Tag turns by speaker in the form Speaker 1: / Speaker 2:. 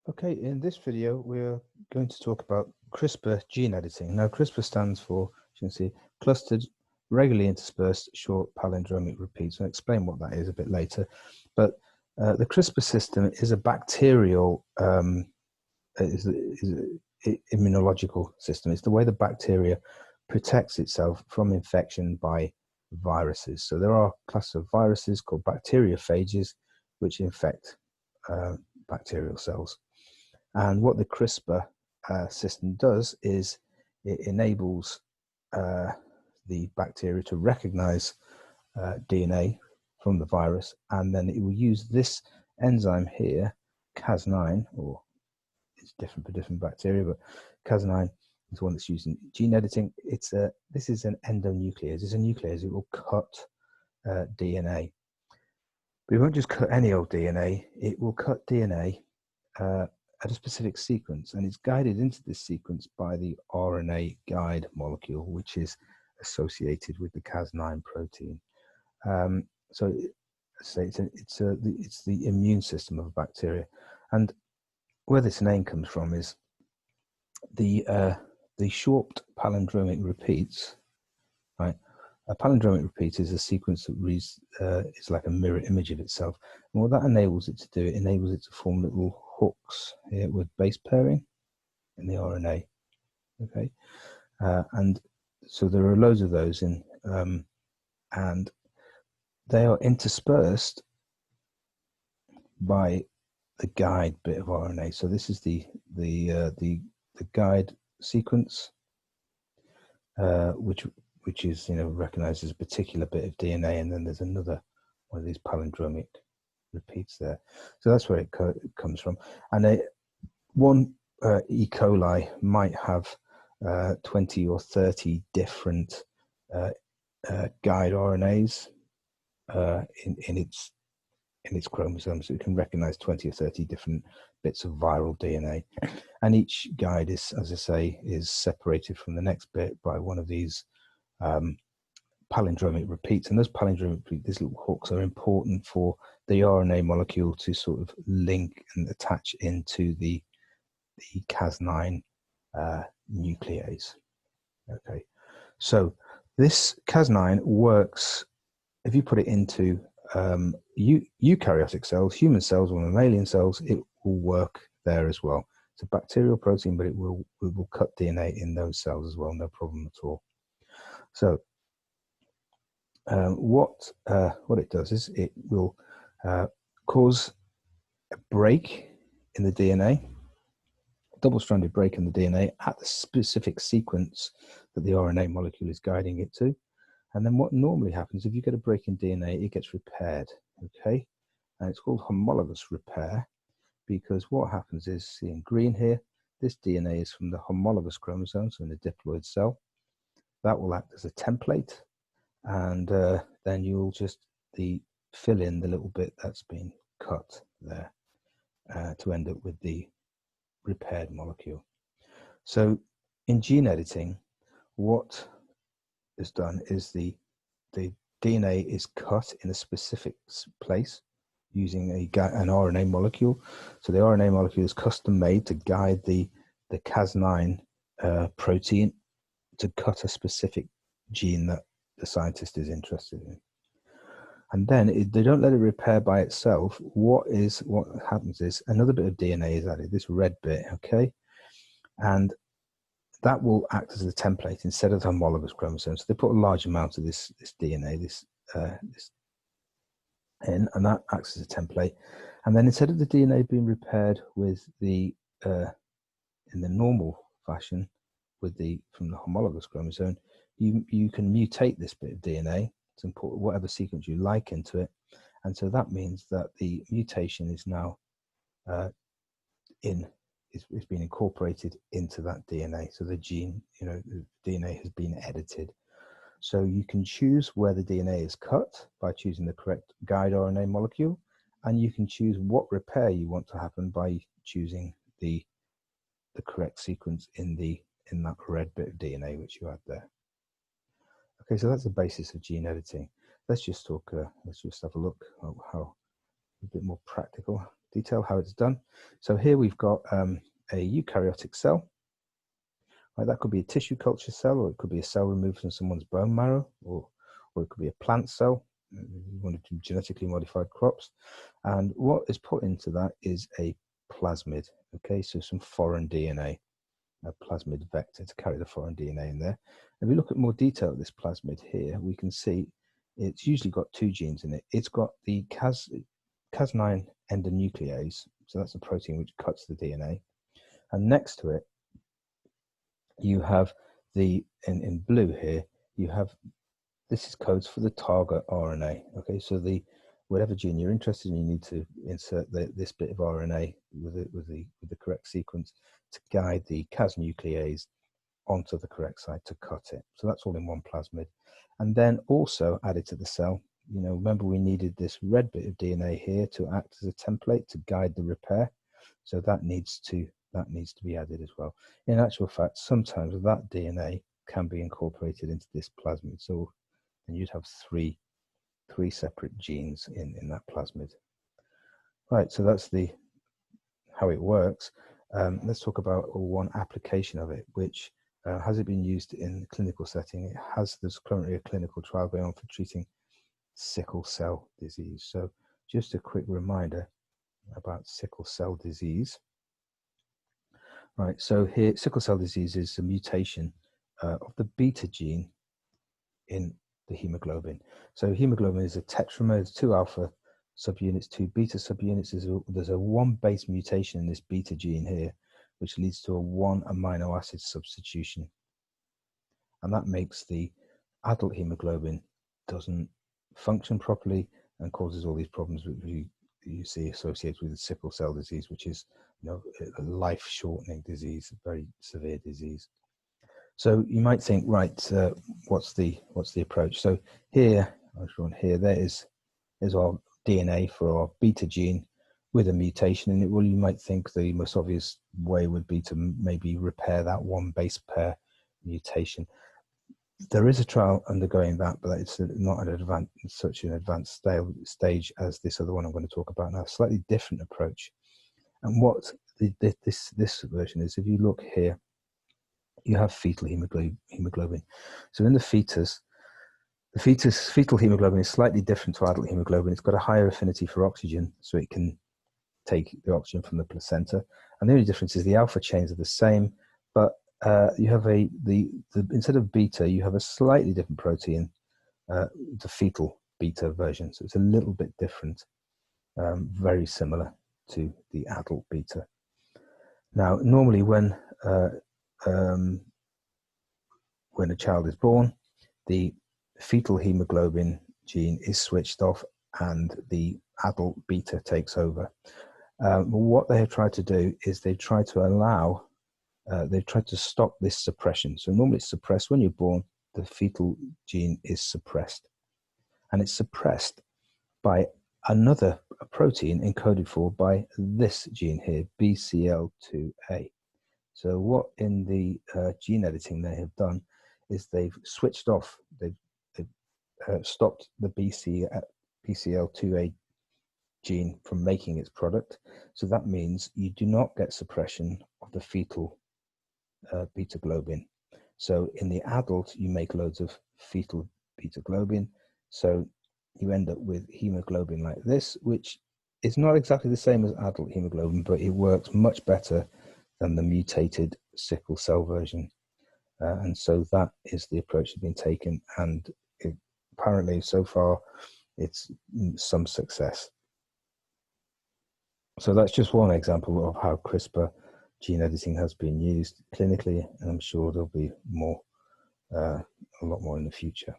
Speaker 1: Okay, in this video, we're going to talk about CRISPR gene editing. Now, CRISPR stands for, as you can see, clustered, regularly interspersed short palindromic repeats. I'll explain what that is a bit later. But the CRISPR system is a bacterial, immunological system. It's the way the bacteria protects itself from infection by viruses. So there are classes of viruses called bacteriophages, which infect bacterial cells. And what the CRISPR system does is it enables the bacteria to recognize DNA from the virus, and then it will use this enzyme here, Cas9, or it's different for different bacteria, but Cas9 is one that's used in gene editing. This is an endonuclease. It's a nuclease. It will cut DNA. But it won't just cut any old DNA. It will cut DNA at a specific sequence, and it's guided into this sequence by the RNA guide molecule, which is associated with the Cas9 protein. So it's the immune system of a bacteria, and where this name comes from is the short palindromic repeats. Right, a palindromic repeat is a sequence that reads is like a mirror image of itself, and what that enables it to do, it enables it to form little hooks here with base pairing in the RNA. Okay, and so there are loads of those in, and they are interspersed by the guide bit of RNA. So this is the guide sequence, which is recognized as a particular bit of DNA, and then there's another one of these palindromic repeats there. So that's where it comes from. And one E. coli might have 20 or 30 different guide RNAs in its chromosomes. So it can recognize 20 or 30 different bits of viral DNA. And each guide is, as I say, is separated from the next bit by one of these palindromic repeats. And those palindromic repeats, these little hooks, are important for the RNA molecule to sort of link and attach into the Cas9 nuclease. Okay, so this Cas9 works if you put it into eukaryotic cells, human cells, or mammalian cells. It will work there as well. It's a bacterial protein, but it will cut DNA in those cells as well, no problem at all. So what it does is it will cause a break in the DNA, double-stranded break in the DNA at the specific sequence that the RNA molecule is guiding it to. And then what normally happens, if you get a break in DNA, it gets repaired, okay? And it's called homologous repair, because what happens is, see in green here, this DNA is from the homologous chromosome, so in the diploid cell. That will act as a template, and then you'll just fill in the little bit that's been cut there to end up with the repaired molecule. So in gene editing, what is done is the DNA is cut in a specific place using an RNA molecule. So the RNA molecule is custom made to guide the Cas9 protein to cut a specific gene that the scientist is interested in. And then they don't let it repair by itself. What happens is another bit of DNA is added, this red bit, okay? And that will act as a template instead of the homologous chromosome. So they put a large amount of this DNA, this in, and that acts as a template. And then instead of the DNA being repaired with in the normal fashion from the homologous chromosome, you can mutate this bit of DNA to put whatever sequence you like into it. And so that means that the mutation is now it's been incorporated into that DNA. So the gene, the DNA has been edited. So you can choose where the DNA is cut by choosing the correct guide RNA molecule, and you can choose what repair you want to happen by choosing the correct sequence in that red bit of DNA which you had there. Okay, so that's the basis of gene editing. Let's just have a look at how a bit more practical detail how it's done. So here we've got a eukaryotic cell. Right, that could be a tissue culture cell, or it could be a cell removed from someone's bone marrow, or it could be a plant cell. You want to do genetically modified crops. And what is put into that is a plasmid, okay, so some foreign DNA, a plasmid vector to carry the foreign DNA in there. If we look at more detail of this plasmid here, we can see it's usually got two genes in it. It's got the Cas9 endonuclease, so that's a protein which cuts the DNA. And next to it, you have the, in blue here, you have, this is codes for the target RNA. Okay, so the whatever gene you're interested in, you need to insert this bit of RNA with the correct sequence to guide the Cas nuclease onto the correct site to cut it. So that's all in one plasmid. And then also added to the cell, you know, remember we needed this red bit of DNA here to act as a template to guide the repair. So that needs to be added as well. In actual fact, sometimes that DNA can be incorporated into this plasmid. So and you'd have three separate genes in that plasmid. Right, so that's how it works. Let's talk about one application of it, which has it been used in the clinical setting? There's currently a clinical trial going on for treating sickle cell disease. So just a quick reminder about sickle cell disease. Right, so here, sickle cell disease is a mutation of the beta gene in the hemoglobin. So hemoglobin is a tetramer, there's 2 alpha subunits, 2 beta subunits. There's a 1 base mutation in this beta gene here, which leads to a 1 amino acid substitution. And that makes the adult hemoglobin doesn't function properly and causes all these problems which you see associated with sickle cell disease, which is, you know, a life-shortening disease, a very severe disease. So you might think, right, what's the approach? So here, there is our DNA for our beta gene with a mutation in it. Well, you might think the most obvious way would be to maybe repair that 1 base pair mutation. There is a trial undergoing that, but it's not at such an advanced stage as this other one I'm going to talk about now. A slightly different approach. And what this version is, if you look here, you have fetal hemoglobin. So in the fetus, fetal hemoglobin is slightly different to adult hemoglobin. It's got a higher affinity for oxygen, so it can take the oxygen from the placenta. And the only difference is the alpha chains are the same, but you have instead of beta, you have a slightly different protein, the fetal beta version. So it's a little bit different, very similar to the adult beta. Now, normally when a child is born, the fetal hemoglobin gene is switched off and the adult beta takes over. What they have tried to do is they've tried to stop this suppression. So normally it's suppressed when you're born, the fetal gene is suppressed. And it's suppressed by another protein encoded for by this gene here, BCL2A. So what in the gene editing they have done is they've switched off, they've stopped the BCL2A gene from making its product. So that means you do not get suppression of the fetal beta globin. So in the adult, you make loads of fetal beta globin. So you end up with hemoglobin like this, which is not exactly the same as adult hemoglobin, but it works much better than the mutated sickle cell version. And so that is the approach that's been taken. And apparently so far, it's some success. So that's just one example of how CRISPR gene editing has been used clinically, and I'm sure there'll be more, a lot more in the future.